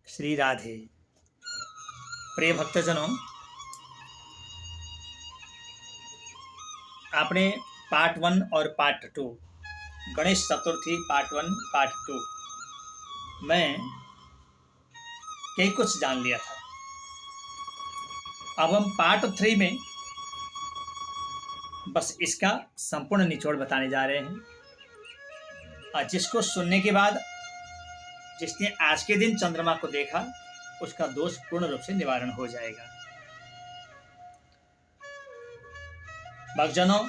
श्री राधे। प्रिय भक्तजनों, आपने पार्ट 1 और part 2 Ganesh Chaturthi part 1 part 2 में कई कुछ जान लिया था। अब हम पार्ट 3 में बस इसका संपूर्ण निचोड़ बताने जा रहे हैं, और जिसको सुनने के बाद जिसने आज के दिन चंद्रमा को देखा उसका दोष पूर्ण रूप से निवारण हो जाएगा। भक्तजनों,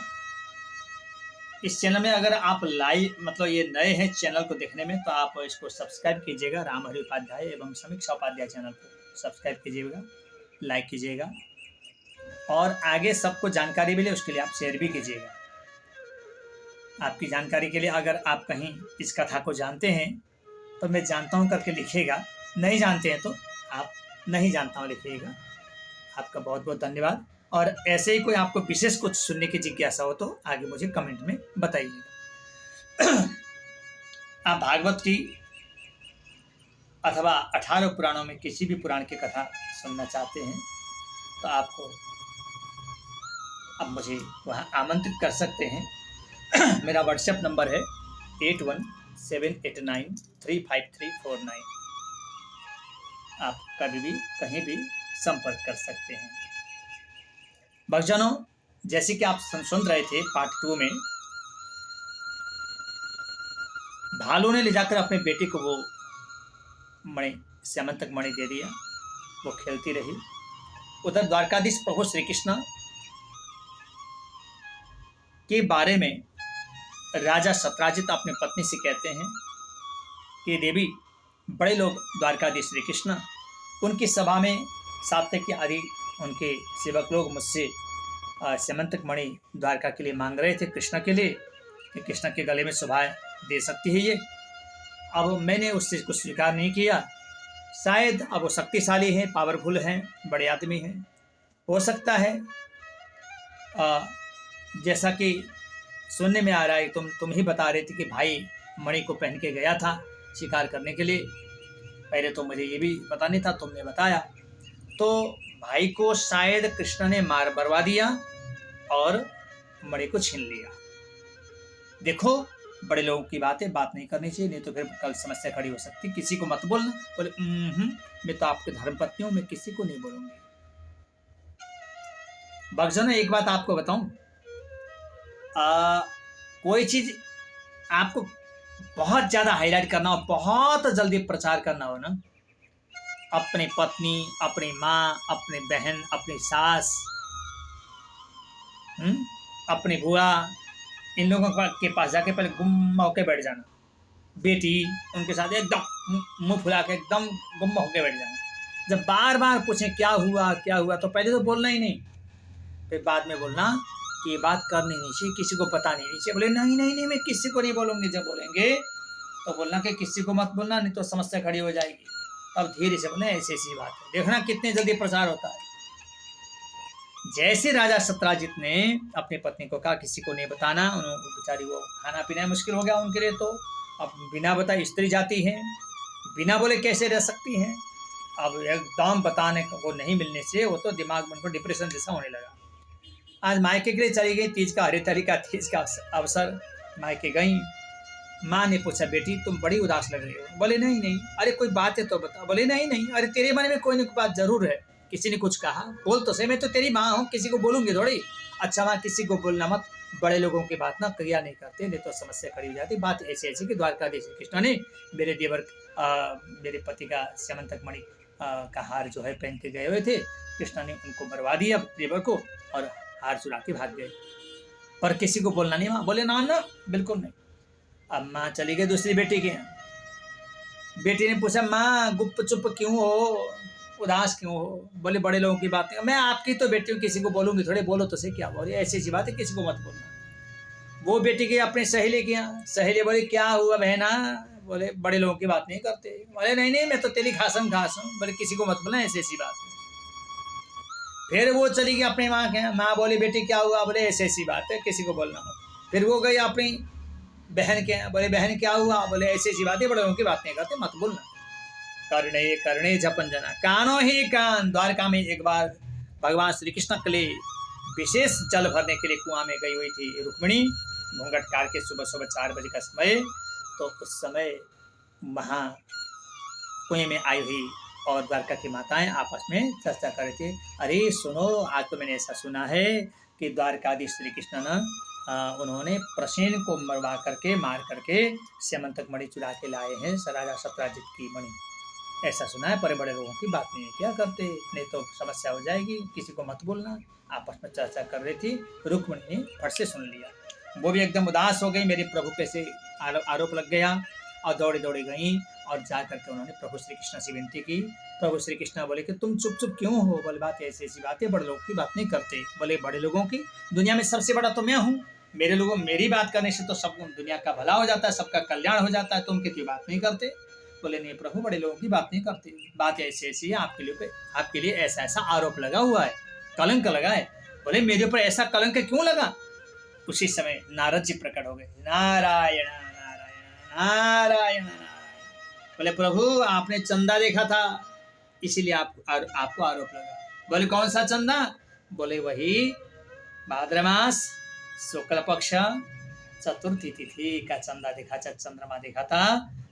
इस चैनल में अगर आप लाइव ये नए हैं चैनल को देखने में, तो आप इसको सब्सक्राइब कीजिएगा। राम हरि उपाध्याय एवं समीक्षा उपाध्याय चैनल को सब्सक्राइब कीजिएगा, लाइक कीजिएगा, और आगे सबको जानकारी मिले उसके लिए आप शेयर भी कीजिएगा। आपकी जानकारी के लिए अगर आप कहीं इस कथा को जानते हैं तो मैं जानता हूं करके लिखिएगा, नहीं जानते हैं तो आप नहीं जानता हूं लिखिएगा। आपका बहुत बहुत धन्यवाद। और ऐसे ही कोई आपको विशेष कुछ सुनने की जिज्ञासा हो तो आगे मुझे कमेंट में बताइएगा। आप भागवत की अथवा 18 पुराणों में किसी भी पुराण की कथा सुनना चाहते हैं तो आपको अब मुझे वहां आमंत्रित कर सकते हैं। मेरा व्हाट्सएप नंबर है 8178935349। आप कभी भी कहीं भी संपर्क कर सकते हैं। भक्तजनों, जैसे कि आप सुन रहे थे पार्ट 2 में, भालू ने ले जाकर अपने बेटे को वो मणि, स्यमंतक मणि दे दिया। वो खेलती रही। उधर द्वारकाधीश प्रभु श्री कृष्ण के बारे में राजा सत्राजित अपनी पत्नी से कहते हैं कि देवी, बड़े लोग द्वारकाधीश श्री कृष्ण, उनकी सभा में सात्विकी आदि उनके सेवक लोग मुझसे स्यमंतक मणि द्वारका के लिए मांग रहे थे, कृष्ण के लिए, कि कृष्ण के गले में शोभा दे सकती है ये। अब मैंने उस चीज़ को स्वीकार नहीं किया। शायद अब वो शक्तिशाली हैं, पावरफुल हैं, बड़े आदमी हैं। हो सकता है जैसा कि सुनने में आ रहा है, तुम ही बता रहे थे कि भाई मणि को पहन के गया था शिकार करने के लिए। पहले तो मुझे ये भी पता नहीं था, तुमने बताया। तो भाई को शायद कृष्ण ने मार बरवा दिया और मणि को छीन लिया। देखो, बड़े लोगों की बात नहीं करनी चाहिए, नहीं तो फिर कल समस्या खड़ी हो सकती। किसी को मत बोलना। बोले मैं तो आपके धर्मपत्नी हूं, मैं किसी को नहीं बोलूंगी। भक्तजनों, एक बात आपको बताऊं, कोई चीज आपको बहुत ज्यादा हाईलाइट करना हो, बहुत जल्दी प्रचार करना हो ना, अपने पत्नी, अपनी माँ, अपनी बहन, अपनी सास, अपनी बुआ, इन लोगों के पास जाके पहले गुम्म होके बैठ जाना। बेटी, उनके साथ एकदम मुंह फुला के एकदम गुम्म होके बैठ जाना। जब बार बार पूछें क्या हुआ क्या हुआ, तो पहले तो बोलना ही नहीं, फिर बाद में बोलना कि ये बात करनी नहीं चाहिए, किसी को पता नहीं चाहिए। बोले नहीं नहीं नहीं, मैं किसी को नहीं बोलूंगी। जब बोलेंगे तो बोलना कि किसी को मत बोलना, नहीं तो समस्या खड़ी हो जाएगी। तब धीरे से बोले ऐसी ऐसी बात है। देखना कितने जल्दी प्रचार होता है। जैसे राजा सत्राजित ने अपनी पत्नी को कहा किसी को नहीं बताना, उन्होंने बेचारी वो खाना पीना मुश्किल हो गया उनके लिए। तो अब बिना बताए स्त्री जाती हैं, बिना बोले कैसे रह सकती हैं। अब एकदम बताने को नहीं मिलने से वो तो दिमाग में उनको डिप्रेशन जैसा होने लगा। आज मायके के लिए चली गई। तीज का हरिताली का तीज का अवसर, मायके गई। माँ ने पूछा, बेटी तुम बड़ी उदास लग रही हो। बोले नहीं नहीं। अरे कोई बात है तो बता। बोले नहीं नहीं। अरे तेरे मन में कोई ना कोई बात जरूर है, किसी ने कुछ कहा, बोल तो सही। मैं तो तेरी माँ हूँ, किसी को बोलूंगी थोड़ी। अच्छा माँ, किसी को बोलना मत, बड़े लोगों की बात ना क्रिया नहीं करते, नहीं तो समस्या खड़ी हो जाती। बात ऐसी ऐसी कि द्वारकाधीश कृष्ण ने मेरे देवर मेरे पति का स्यमंतक मणि का हार जो है पहन के गए हुए थे, कृष्ण ने उनको मरवा दिया देवर को, और हार चुरा के भाग गए। पर किसी को बोलना नहीं। माँ बोले ना ना, बिल्कुल नहीं। अब माँ चली गई दूसरी बेटी के यहाँ। बेटी ने पूछा, माँ गुप्त चुप क्यों हो, उदास क्यों हो? बोले बड़े लोगों की बात है। मैं आपकी तो बेटी हूँ, किसी को बोलूंगी थोड़े, बोलो तो सही। क्या बोले, ऐसी ऐसी बात है, किसी को मत बोलना। वो बेटी गई अपनी सहेली के यहाँ। सहेली बोली क्या हुआ बहना? बोले बड़े लोगों की बात नहीं करते। बोले नहीं नहीं, मैं तो तेरी खासम खास हूँ। बोले किसी को मत बोलना, ऐसी ऐसी बात है। फिर वो चली गई अपनी माँ के। माँ बोली बेटी क्या हुआ? बोले ऐसी ऐसी बात है, किसी को बोलना मत। फिर वो गई अपनी बहन के। बोले बहन क्या हुआ? बोले ऐसी ऐसी बात है, बड़े लोगों की बात नहीं करते, मत बोलना। कर्णे कर्णे जपन जना, कानों ही कान। द्वारका में एक बार भगवान श्री कृष्ण के लिए विशेष जल भरने के लिए कुआं में गई हुई थी रुक्मिणी, घूंघट काट के सुबह सुबह 4 बजे का समय। तो उस समय वहाँ कुएं में आई हुई और द्वारका की माताएं आपस में चर्चा कर रही थी। अरे सुनो, आज तो मैंने ऐसा सुना है कि द्वारकाधीश श्री कृष्ण न उन्होंने प्रसेन को मरवा करके मार करके स्यमंतक मणि चुरा के लाए हैं, राजा सत्यजित की मणि। ऐसा सुना है, बड़े बड़े लोगों की बात नहीं है, क्या करते, नहीं तो समस्या हो जाएगी, किसी को मत बोलना। आपस में चर्चा कर रही थी, रुक्मिणी ने फट से सुन लिया। वो भी एकदम उदास हो गई, मेरे प्रभु कैसे आरोप लग गया, और दौड़ी दौड़ी गई और जा करके उन्होंने प्रभु श्री कृष्ण से विनती की। प्रभु श्री कृष्ण बोले कि तुम चुप चुप क्यों हो? बोले बात ऐसी ऐसी बातें बड़े लोगों की बात नहीं करते। बोले बड़े लोगों की, दुनिया में सबसे बड़ा तो मैं हूँ, मेरे लोगों मेरी बात करने से तो सब दुनिया का भला हो जाता है, सबका कल्याण हो जाता है, तुम कितनी बात नहीं करते? बोले नहीं प्रभु, बड़े लोगों की बात नहीं करते, बात ऐसी ऐसी है, आपके लिए ऐसा ऐसा आरोप लगा हुआ है, कलंक लगा है। बोले मेरे ऊपर ऐसा कलंक क्यों लगा? उसी समय नारद जी प्रकट हो गए। नारायण नारायण नारायण नारायण। बोले प्रभु आपने चंदा देखा था, इसीलिए आपको आरोप लगा। बोले कौन सा चंदा? बोले वही भाद्र मास शुक्ल पक्ष चतुर्थी तिथि का चंदा देखा, चंद्रमा देखा था।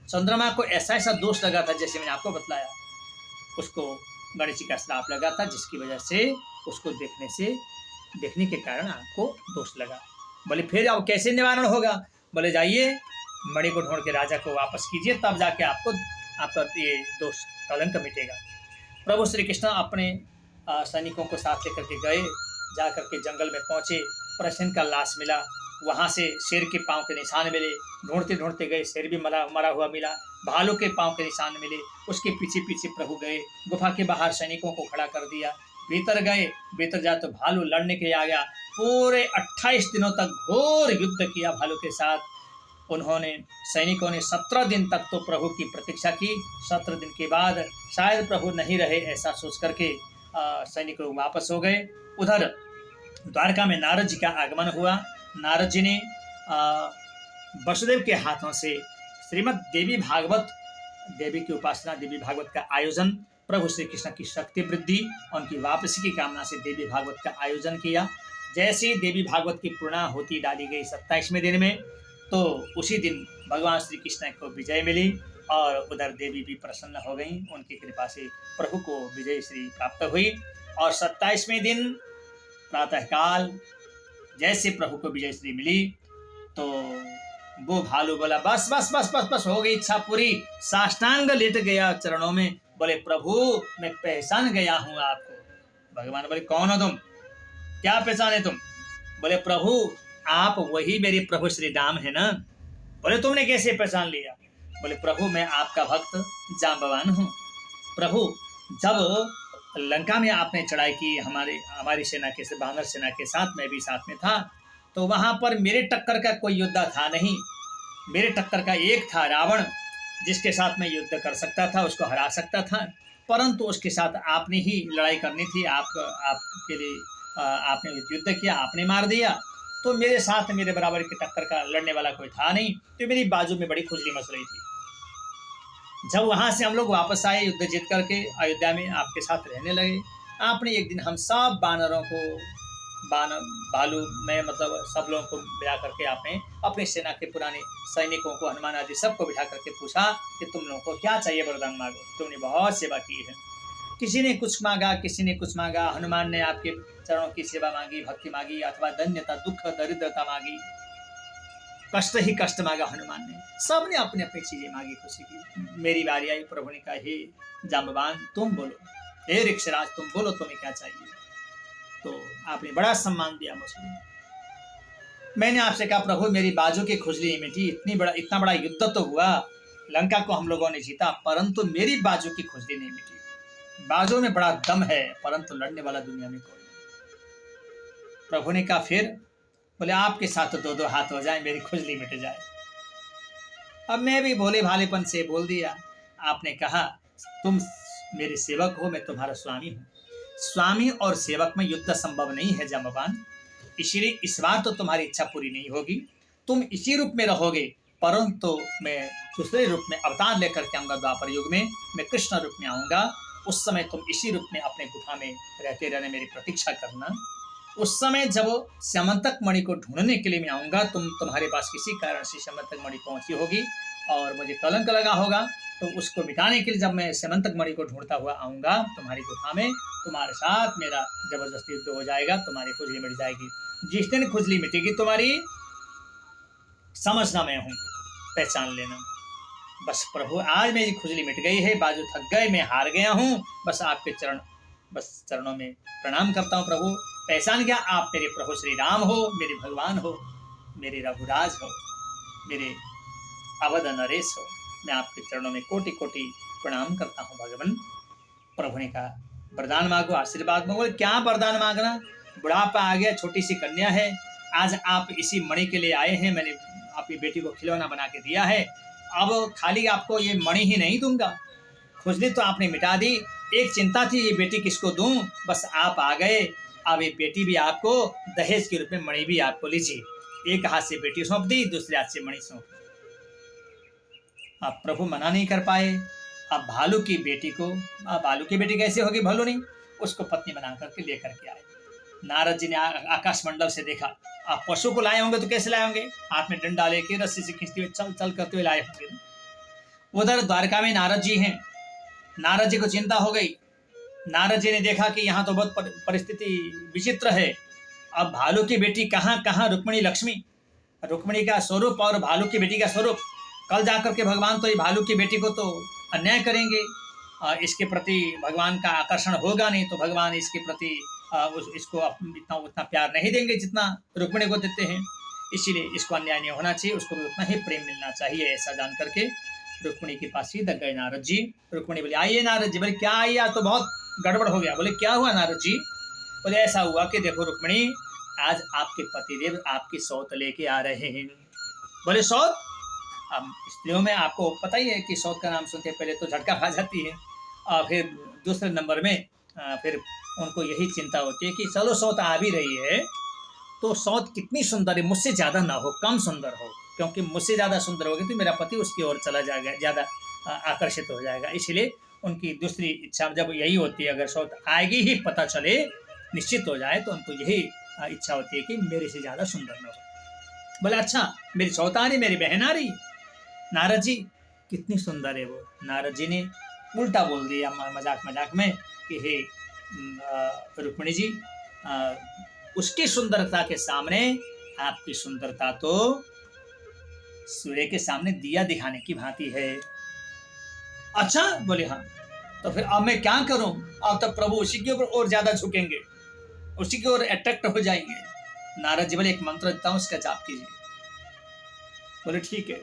चंद्रमा को ऐसा ऐसा दोष लगा था, जैसे मैंने आपको बतलाया, उसको गणेश जी का श्राप लगा था, जिसकी वजह से उसको देखने के कारण आपको दोष लगा। बोले फिर अब कैसे निवारण होगा? बोले जाइए मणि को ढूंढ के राजा को वापस कीजिए, तब जाके आपका ये दोष कलंक मिटेगा। प्रभु श्री कृष्ण अपने सैनिकों को साथ लेकर के गए, जा करके जंगल में पहुंचे, प्रसेन का लाश मिला, वहां से शेर के पांव के निशान मिले, ढूंढते ढूंढते गए, शेर भी मरा हुआ मिला, भालू के पांव के निशान मिले, उसके पीछे पीछे प्रभु गए, गुफा के बाहर सैनिकों को खड़ा कर दिया, भीतर गए, भीतर जा तो भालू लड़ने के लिए आ गया। पूरे 28 दिनों तक घोर युद्ध किया भालू के साथ। उन्होंने सैनिकों ने 17 दिन तक तो प्रभु की प्रतीक्षा की। 17 दिन के बाद शायद प्रभु नहीं रहे, ऐसा सोच करके सैनिक लोग वापस हो गए। उधर द्वारका में नारद जी का आगमन हुआ। नारद जी ने वसुदेव के हाथों से श्रीमद् देवी भागवत, देवी की उपासना, देवी भागवत का आयोजन, प्रभु श्री कृष्ण की शक्ति वृद्धि, उनकी वापसी की कामना से देवी भागवत का आयोजन किया। जैसे ही देवी भागवत की पूर्णाहुति डाली गई 27वें दिन में, तो उसी दिन भगवान श्री कृष्ण को विजय मिली और उधर देवी भी प्रसन्न हो गई, उनकी कृपा से प्रभु को विजय श्री प्राप्त हुई। और 27वें दिन प्रातःकाल जैसे प्रभु को विजय श्री मिली, तो वो भालू बोला बस बस बस बस बस हो गई इच्छा पूरी, साष्टांग लेट गया चरणों में, बोले प्रभु मैं पहचान गया हूँ आपको। भगवान बोले कौन हो तुम, क्या पहचाने तुम? बोले प्रभु आप वही मेरे प्रभु श्री राम है ना। बोले तुमने कैसे पहचान लिया? बोले प्रभु मैं आपका भक्त जांबवान हूँ। प्रभु जब लंका में आपने चढ़ाई की हमारी सेना के बानर सेना के साथ, मैं भी साथ में था, तो वहां पर मेरे टक्कर का कोई योद्धा था नहीं। मेरे टक्कर का एक था रावण, जिसके साथ मैं युद्ध कर सकता था, उसको हरा सकता था, परंतु उसके साथ आपने ही लड़ाई करनी थी। आपके लिए आपने युद्ध किया, आपने मार दिया, तो मेरे साथ मेरे बराबर के टक्कर का लड़ने वाला कोई था नहीं। तो मेरी बाजू में बड़ी खुजली मच रही थी। जब वहां से हम लोग वापस आए युद्ध जीत करके अयोध्या में, आपके साथ रहने लगे, आपने एक दिन हम सब बानरों को भालू में मतलब सब लोगों को मिला करके आपने अपनी सेना के पुराने सैनिकों को, हनुमान आदि सबको बिठा करके पूछा कि तुम लोगों को क्या चाहिए, वरदान मांगो। तुमने बहुत सेवा की है। किसी ने कुछ मांगा, किसी ने कुछ मांगा। हनुमान ने आपके चरणों की सेवा मांगी, भक्ति मांगी, अथवा धन्यता, दुख, दरिद्रता मांगी, कष्ट ही कष्ट मांगा हनुमान ने। सबने अपनी अपनी चीजें मांगी खुशी की। मेरी बारी आई, प्रभु ने कहा हे जांबवान तुम बोलो, हे ऋक्षराज तुम बोलो तुम्हें क्या चाहिए। तो आपने बड़ा सम्मान दिया मुझे। मैंने आपसे कहा प्रभु मेरी बाजू की खुजली नहीं मिटी, इतना बड़ा युद्ध तो हुआ, लंका को हम लोगों ने जीता, परंतु मेरी बाजू की खुजली नहीं मिटी। बाजू में बड़ा दम है, परंतु लड़ने वाला दुनिया में कोई नहीं। प्रभु ने कहा फिर? बोले आपके साथ तो 2-2 हाथ हो जाए, मेरी खुजली मिट जाए। अब मैं भी भोले भालेपन से बोल दिया। आपने कहा तुम मेरे सेवक हो, मैं तुम्हारा स्वामी हूँ। स्वामी और सेवक में युद्ध संभव नहीं है जांबवान, इसलिए इस बार तो तुम्हारी इच्छा पूरी नहीं होगी, तुम इसी रूप में रहोगे, परंतु मैं दूसरे रूप में अवतार लेकर के आऊँगा, द्वापर युग में मैं कृष्ण रूप में आऊँगा, उस समय तुम इसी रूप में अपने गुफा में रहते रहने मेरी प्रतीक्षा करना। उस समय जब स्यमंतक मणि को ढूंढने के लिए मैं आऊँगा, तुम्हारे पास किसी कारण से स्यमंतक मणि पहुँची होगी और मुझे कलंक लगा होगा, तो उसको मिटाने के लिए जब मैं स्यमंतक मणि को ढूंढता हुआ आऊँगा तुम्हारी गुफा में, तुम्हारे साथ मेरा जबरदस्ती युद्ध हो जाएगा, तुम्हारी खुजली मिट जाएगी। जिस दिन खुजली मिटेगी तुम्हारी, समझना मैं हूँ, पहचान लेना। बस प्रभु आज मेरी खुजली मिट गई है, बाजू थक गए, मैं हार गया हूँ, बस आपके चरणों में प्रणाम करता हूँ प्रभु। पहचान गया आप मेरे प्रभु श्री राम हो, मेरे भगवान हो, मेरे रघुराज हो, मेरे अवध नरेश हो। मैं आपके चरणों में कोटि कोटि प्रणाम करता हूँ भगवान। प्रभु ने कहा वरदान मांगो, आशीर्वाद मांगो। क्या वरदान मांगना, बुढ़ापा आ गया, छोटी सी कन्या है, आज आप इसी मणि के लिए आए हैं, मैंने आपकी बेटी को खिलौना बना के दिया है, अब खाली आपको ये मणि ही नहीं दूंगा, खुजली तो आपने मिटा दी, एक चिंता थी ये बेटी किसको दूं, बस आप आ गए, अब ये बेटी भी आपको दहेज के रूप में मणि भी आपको लीजिए। एक हाथ से बेटी सौंप दी, दूसरे हाथ से मणि सौंप दी। अब प्रभु मना नहीं कर पाए। अब भालू की बेटी को, अब भालू की बेटी कैसे होगी, भालू नहीं, उसको पत्नी बना करके लेकर के आए। नारद जी ने आकाश मंडल से देखा, आप पशु को लाए होंगे तो कैसे लाए होंगे, हाथ में डंडा लेके रस्सी से खींचते हुए चल चल करते हुए लाए होंगे। उधर द्वारका में नारद जी हैं, नारद जी को चिंता हो गई। नारद जी ने देखा कि यहाँ तो बहुत परिस्थिति विचित्र है। अब भालू की बेटी कहाँ कहाँ रुक्मिणी लक्ष्मी, रुक्मिणी का स्वरूप और भालू की बेटी का स्वरूप, कल जाकर के भगवान तो ये भालू की बेटी को तो अन्याय करेंगे, इसके प्रति भगवान का आकर्षण होगा नहीं, तो भगवान इसके प्रति इसको उतना प्यार नहीं देंगे जितना रुक्मिणी को देते हैं, इसीलिए इसको अन्याय नहीं होना चाहिए, उसको भी उतना ही प्रेम मिलना चाहिए। ऐसा जान करके रुक्मिणी के पास ही दग गए नारद जी। रुक्मिणी बोले आइए नारद जी। बोले क्या आइए, आज तो बहुत गड़बड़ हो गया। बोले क्या हुआ नारद जी। बोले ऐसा हुआ कि देखो रुक्मिणी, आज आपके पतिदेव आपकी सौत लेके आ रहे हैं। बोले सौत, अब स्त्रियों में आपको पता ही है कि सौत का नाम सुनते पहले तो झटका खा जाती है, और फिर दूसरे नंबर में फिर उनको यही चिंता होती है कि चलो सौत आ भी रही है तो सौत कितनी सुंदर है, मुझसे ज़्यादा ना हो, कम सुंदर हो, क्योंकि मुझसे ज़्यादा सुंदर होगी तो मेरा पति उसकी ओर चला जाएगा, ज़्यादा आकर्षित हो जाएगा। इसलिए उनकी दूसरी इच्छा जब यही होती है, अगर सौत आएगी ही पता चले, निश्चित हो जाए, तो उनको यही इच्छा होती है कि मेरे से ज़्यादा सुंदर ना हो। बोले अच्छा, मेरी सौत आ रही, मेरी बहन आ रही। नारद जी कितनी सुंदर है वो। नारद जी ने उल्टा बोल दिया मजाक मजाक में कि हे रुक्मिणी जी, उसकी सुंदरता के सामने आपकी सुंदरता तो सूर्य के सामने दिया दिखाने की भांति है। अच्छा, बोले हाँ, तो फिर अब मैं क्या करूं, अब तक प्रभु उसी के ऊपर और ज्यादा झुकेंगे, उसी की ओर अट्रैक्ट हो जाएंगे। नारद जी बोले एक मंत्र देता हूं, उसका जाप कीजिए। बोले ठीक है,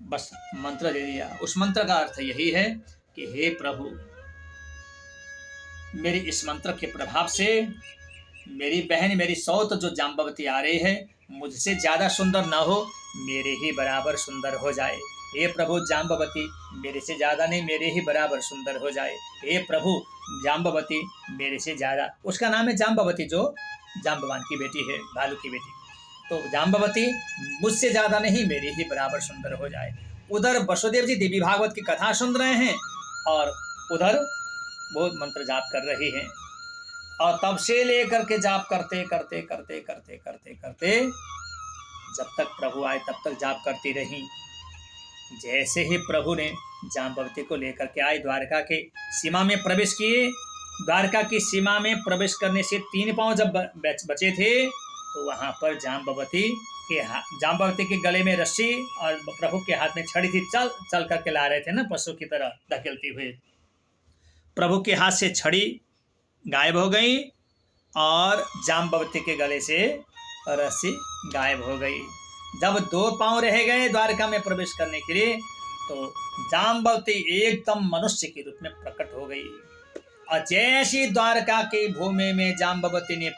बस मंत्र दे दिया। उस मंत्र का अर्थ यही है कि हे प्रभु, मेरी इस मंत्र के प्रभाव से मेरी बहन, मेरी सौत जो जाम्बवती आ रही है, मुझसे ज्यादा सुंदर ना हो, मेरे ही बराबर सुंदर हो जाए। हे प्रभु, जाम्बवती मेरे से ज्यादा नहीं, मेरे ही बराबर सुंदर हो जाए। हे प्रभु, जाम्बवती मेरे से ज्यादा, उसका नाम है जाम्बवती, जो जाम्बवान की बेटी है, भालू की बेटी, तो जाम्बवती मुझसे ज्यादा नहीं, मेरे ही बराबर सुंदर हो जाए। उधर वसुदेव जी देवी भागवत की कथा सुन रहे हैं और उधर बहुत मंत्र जाप कर रही हैं, और तब से लेकर के जाप करते करते करते करते करते करते जब तक प्रभु आए तब तक जाप करती रही। जैसे ही प्रभु ने जाम्बवती को लेकर के आए, द्वारका के सीमा में प्रवेश किए, द्वारका की सीमा में प्रवेश करने से 3 पांव जब बचे थे, तो वहां पर जाम्बवती के गले में रस्सी और प्रभु के हाथ में छड़ी थी, चल चल करके ला रहे थे ना, पशु की तरह धकेलते हुए। प्रभु के हाथ से छड़ी गायब हो गई और जाम्बवती के गले से रस्सी गायब हो गई। जब 2 पांव रह गए द्वारका में प्रवेश करने के लिए, तो जाम्बवती एकदम मनुष्य के रूप में प्रकट हो गई, और जैसी द्वारका की भूमि में जाम्बवती ने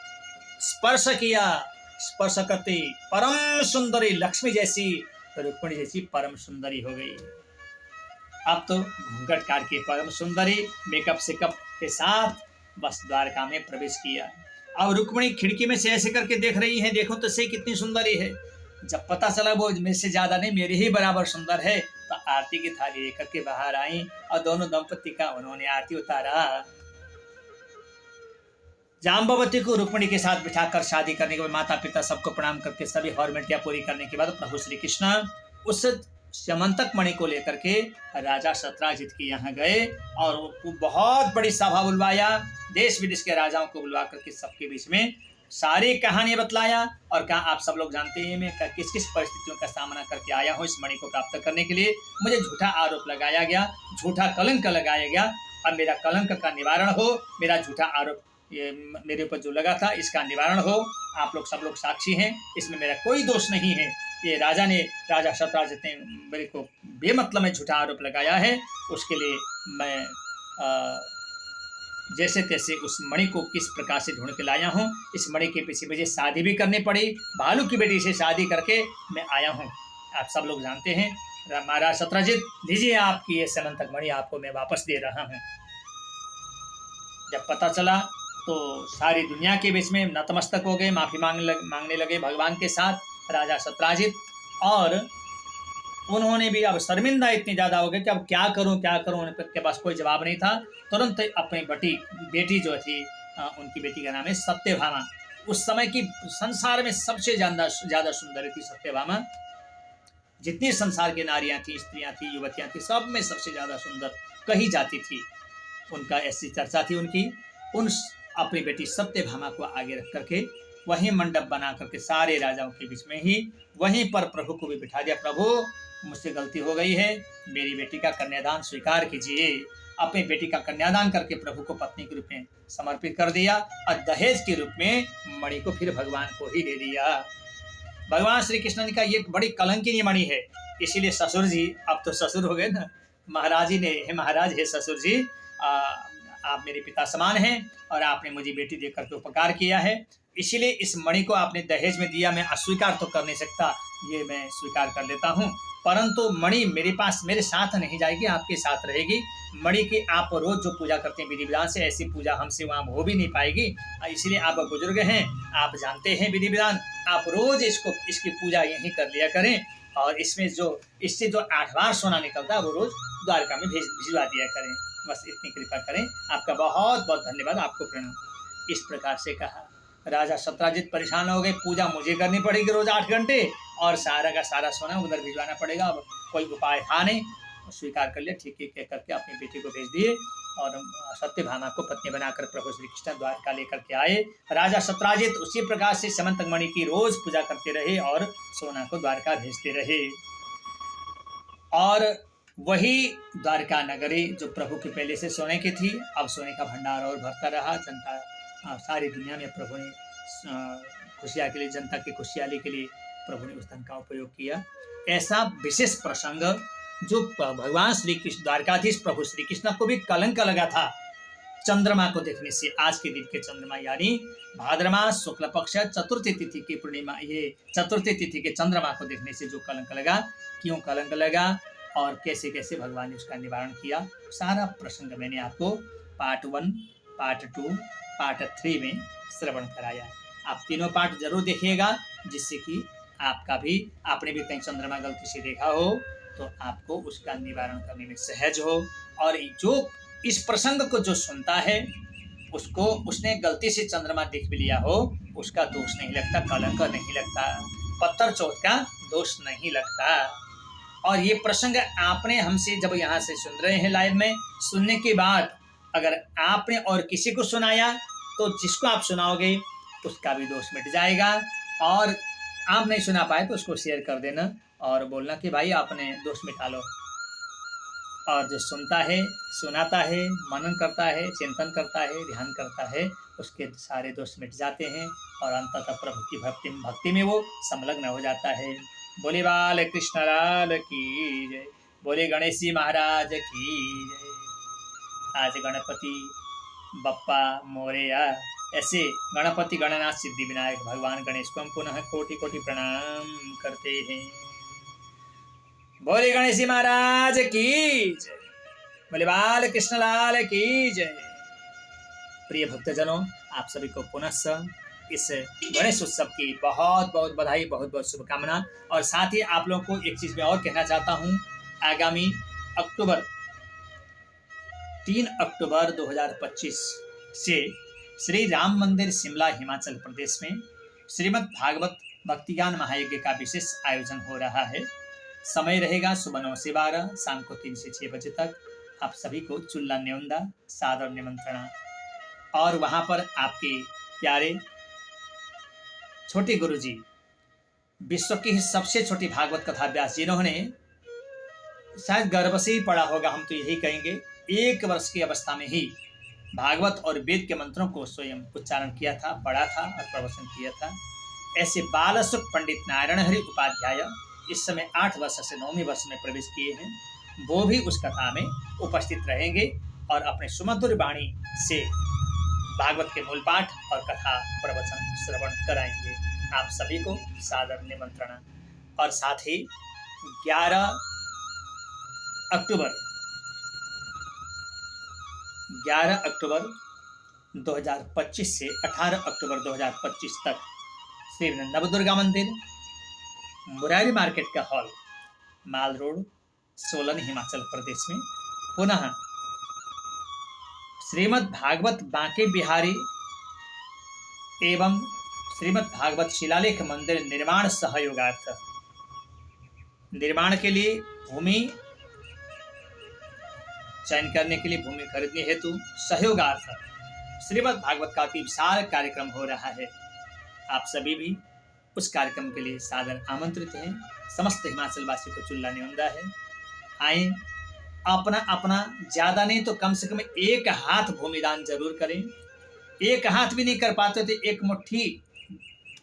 स्पर्श किया, स्पर्श करती परम सुंदरी लक्ष्मी जैसी, रुक्मिणी जैसी परम सुंदरी हो गई। अब तो घूंघट काट के परम सुंदरी मेकअप सेकअप के साथ बस द्वारका में प्रवेश किया। अब रुक्मिणी खिड़की में से ऐसे करके देख रही है, देखो तो सही कितनी सुंदरी है। जब पता चला वो मेरे से ज्यादा नहीं मेरे ही बराबर सुंदर है, तो आरती की थाली लेकर के बाहर आई और दोनों दंपति का उन्होंने आरती उतारा। जाम्बवती को रुक्मिणी के साथ बिठाकर शादी करने के बाद माता पिता सबको प्रणाम करके सभी फॉर्मेलिटियां पूरी करने के बाद प्रभु श्री कृष्ण उस स्यमंतक मणि को लेकर के राजा सत्राजित के यहाँ गए और वो बहुत बड़ी सभा बुलवाया, देश विदेश के राजाओं को बुलवा करके सबके बीच में सारी कहानी बतलाया और कहा आप सब लोग जानते हैं मैं किस किस परिस्थितियों का सामना करके आया हूँ इस मणि को प्राप्त करने के लिए। मुझे झूठा आरोप लगाया गया, झूठा कलंक लगाया गया, अब मेरा कलंक का निवारण हो, मेरा झूठा आरोप ये मेरे ऊपर जो लगा था इसका निवारण हो। आप लोग सब लोग साक्षी हैं, इसमें मेरा कोई दोष नहीं है। ये राजा सत्राजित ने मेरे को बेमतलब में झूठा आरोप लगाया है, उसके लिए मैं जैसे तैसे उस मणि को किस प्रकार से ढूंढ के लाया हूँ। इस मणि के पीछे मुझे शादी भी करनी पड़ी, भालू की बेटी से शादी करके मैं आया हूँ। आप सब लोग जानते हैं। महाराज सत्राजित, लीजिए आपकी ये स्यमंतक मणि आपको मैं वापस दे रहा हूँ। जब पता चला तो सारी दुनिया के बीच में नतमस्तक हो गए, माफी मांगने लगे भगवान के साथ राजा सत्राजित। और उन्होंने भी अब शर्मिंदा इतने ज़्यादा हो गए कि अब क्या करूं उनके पास कोई जवाब नहीं था। तुरंत अपनी बेटी जो थी उनकी बेटी का नाम है सत्यभामा। उस समय की संसार में सबसे ज़्यादा सुंदर थी सत्यभामा। जितनी संसार की नारियां थी, स्त्रियां थी, युवतियां थी, सब में सबसे ज़्यादा सुंदर कही जाती थी। उनका ऐसी चर्चा थी उनकी। उन अपनी बेटी सत्यभामा को आगे रख करके वहीं मंडप बना करके सारे राजाओं के बीच में ही वहीं पर प्रभु को भी बिठा दिया। प्रभु, मुझसे गलती हो गई है, मेरी बेटी का कन्यादान स्वीकार कीजिए। अपनी बेटी का कन्यादान करके प्रभु को पत्नी के रूप में समर्पित कर दिया और दहेज के रूप में मणि को फिर भगवान को ही दे दिया। भगवान श्री कृष्ण ने कहा ये बड़ी कलंकिनी मणि है, इसीलिए ससुर जी, अब तो ससुर हो गए ना, महाराज जी ने, हे महाराज, हे ससुर जी, आप मेरे पिता समान हैं और आपने मुझे बेटी देकर के उपकार किया है, इसीलिए इस मणि को आपने दहेज में दिया। मैं अस्वीकार तो कर नहीं सकता, ये मैं स्वीकार कर लेता हूँ, परंतु मणि मेरे पास मेरे साथ नहीं जाएगी, आपके साथ रहेगी। मणि की आप रोज जो पूजा करते हैं विधि विधान से, ऐसी पूजा हमसे वहाँ हो भी नहीं पाएगी। इसलिए आप बुजुर्ग हैं, आप जानते हैं विधि विधान, आप रोज इसकी पूजा यहीं कर लिया करें और इससे जो 8 बार सोना निकलता है वो रोज द्वारका में भिजवा दिया करें। बस इतनी कृपा करें, आपका बहुत बहुत धन्यवाद, आपको प्रणाम। इस प्रकार से कहा। राजा सत्राजित परेशान हो गए, पूजा मुझे करनी पड़ेगी रोज 8 घंटे और सारा का सारा सोना उधर भिजवाना पड़ेगा, अब कोई उपाय था नहीं। स्वीकार कर लिया, ठीक है कह करके अपनी बेटी को भेज दिए और सत्यभामा को पत्नी बनाकर प्रभु श्री कृष्ण द्वारका लेकर के आए। राजा सत्राजित उसी प्रकार से स्यमंतक मणि की रोज पूजा करते रहे और सोना को द्वारका भेजते रहे। और वही द्वारका नगरी जो प्रभु की पहले से सोने की थी, अब सोने का भंडार और भरता रहा। जनता सारी दुनिया में प्रभु ने खुशियाँ के लिए, जनता की खुशहाली के लिए प्रभु ने उस धन का उपयोग किया। ऐसा विशेष प्रसंग जो भगवान श्री कृष्ण, द्वारकाधीश प्रभु श्री कृष्ण को भी कलंक लगा था चंद्रमा को देखने से। आज के दिन के चंद्रमा यानी भाद्रमा शुक्ल पक्ष चतुर्थी तिथि की पूर्णिमा, ये चतुर्थी तिथि के चंद्रमा को देखने से जो कलंक लगा, क्यों कलंक लगा और कैसे कैसे भगवान ने उसका निवारण किया, सारा प्रसंग मैंने आपको पार्ट 1, पार्ट 2, पार्ट 3 में श्रवण कराया। आप तीनों पार्ट जरूर देखिएगा, जिससे कि आपने भी कहीं चंद्रमा गलती से देखा हो तो आपको उसका निवारण करने में सहज हो। और जो इस प्रसंग को जो सुनता है उसने गलती से चंद्रमा देख भी लिया हो, उसका दोष नहीं लगता, कलंक नहीं लगता, पत्थर चोट का दोष नहीं लगता। और ये प्रसंग आपने हमसे जब यहाँ से सुन रहे हैं लाइव में, सुनने के बाद अगर आपने और किसी को सुनाया तो जिसको आप सुनाओगे उसका भी दोष मिट जाएगा। और आप नहीं सुना पाए तो उसको शेयर कर देना और बोलना कि भाई आपने दोष मिटा लो। और जो सुनता है, सुनाता है, मनन करता है, चिंतन करता है, ध्यान करता है, उसके सारे दोष मिट जाते हैं और अंततः प्रभु की भक्ति में वो संलग्न हो जाता है। बोले बाल कृष्ण लाल की जय, बोले गणेश महाराज की जय। आज गणपति बप्पा मोरया, ऐसे गणपति गणनाथ सिद्धि विनायक भगवान गणेश को हम पुनः कोटि कोटि प्रणाम करते हैं। बोले गणेश महाराज की जय, बोले बाल कृष्ण लाल की जय। प्रिय भक्तजनों, आप सभी को पुनः इस गणेश उत्सव की बहुत बहुत बधाई, बहुत बहुत शुभकामना। और साथ ही आप लोगों को एक चीज़ मैं और कहना चाहता हूँ, आगामी अक्टूबर 3 अक्टूबर 2025 से श्री राम मंदिर शिमला हिमाचल प्रदेश में श्रीमद् भागवत भक्तिज्ञान महायज्ञ का विशेष आयोजन हो रहा है। समय रहेगा सुबह 9 से 12, शाम को 3 से 6 बजे तक। आप सभी को चुल्ला न्योंदा, सादर निमंत्रणा। और वहाँ पर आपके प्यारे छोटे गुरुजी, विश्व की सबसे छोटी भागवत कथा व्यास, जिन्होंने शायद गर्भ से ही पढ़ा होगा, हम तो यही कहेंगे, 1 वर्ष की अवस्था में ही भागवत और वेद के मंत्रों को स्वयं उच्चारण किया था, पढ़ा था और प्रवचन किया था। ऐसे बालसुख पंडित नारायण हरि उपाध्याय इस समय 8 वर्ष से 9वें वर्ष में प्रवेश किए हैं। वो भी उस कथा में उपस्थित रहेंगे और अपने सुमधुर वाणी से भागवत के मूल पाठ और कथा प्रवचन श्रवण कराएंगे। आप सभी को सादर निमंत्रणा। और साथ ही 11 अक्टूबर 2025 से 18 अक्टूबर 2025 तक श्री नवदुर्गा मंदिर, मुरारी मार्केट का हॉल, माल रोड, सोलन, हिमाचल प्रदेश में पुनः श्रीमद् भागवत बांके बिहारी एवं श्रीमद् भागवत शिलालेख मंदिर निर्माण सहयोगार्थ, निर्माण के लिए भूमि चयन करने के लिए, भूमि खरीदने हेतु सहयोगार्थ श्रीमद् भागवत का अति विशाल कार्यक्रम हो रहा है। आप सभी भी उस कार्यक्रम के लिए सादर आमंत्रित हैं। समस्त हिमाचल वासी को चुल्ला न्योंदा है। आए, अपना अपना, ज़्यादा नहीं तो कम से कम 1 हाथ भूमिदान जरूर करें। 1 हाथ भी नहीं कर पाते तो 1 मुट्ठी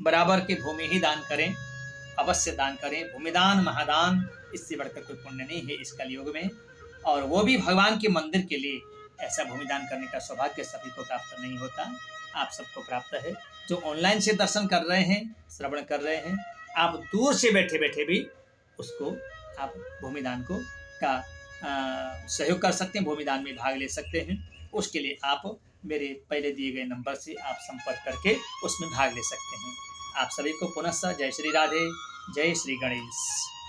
बराबर की भूमि ही दान करें, अवश्य दान करें। भूमिदान महादान, इससे बढ़कर कोई पुण्य नहीं है इस कलयुग में। और वो भी भगवान के मंदिर के लिए। ऐसा भूमिदान करने का सौभाग्य सभी को प्राप्त नहीं होता, आप सबको प्राप्त है। जो ऑनलाइन से दर्शन कर रहे हैं, श्रवण कर रहे हैं, आप दूर से बैठे बैठे भी उसको आप भूमिदान को का सहयोग कर सकते हैं, भूमिदान में भाग ले सकते हैं। उसके लिए आप मेरे पहले दिए गए नंबर से आप संपर्क करके उसमें भाग ले सकते हैं। आप सभी को पुनः जय श्री राधे, जय श्री गणेश।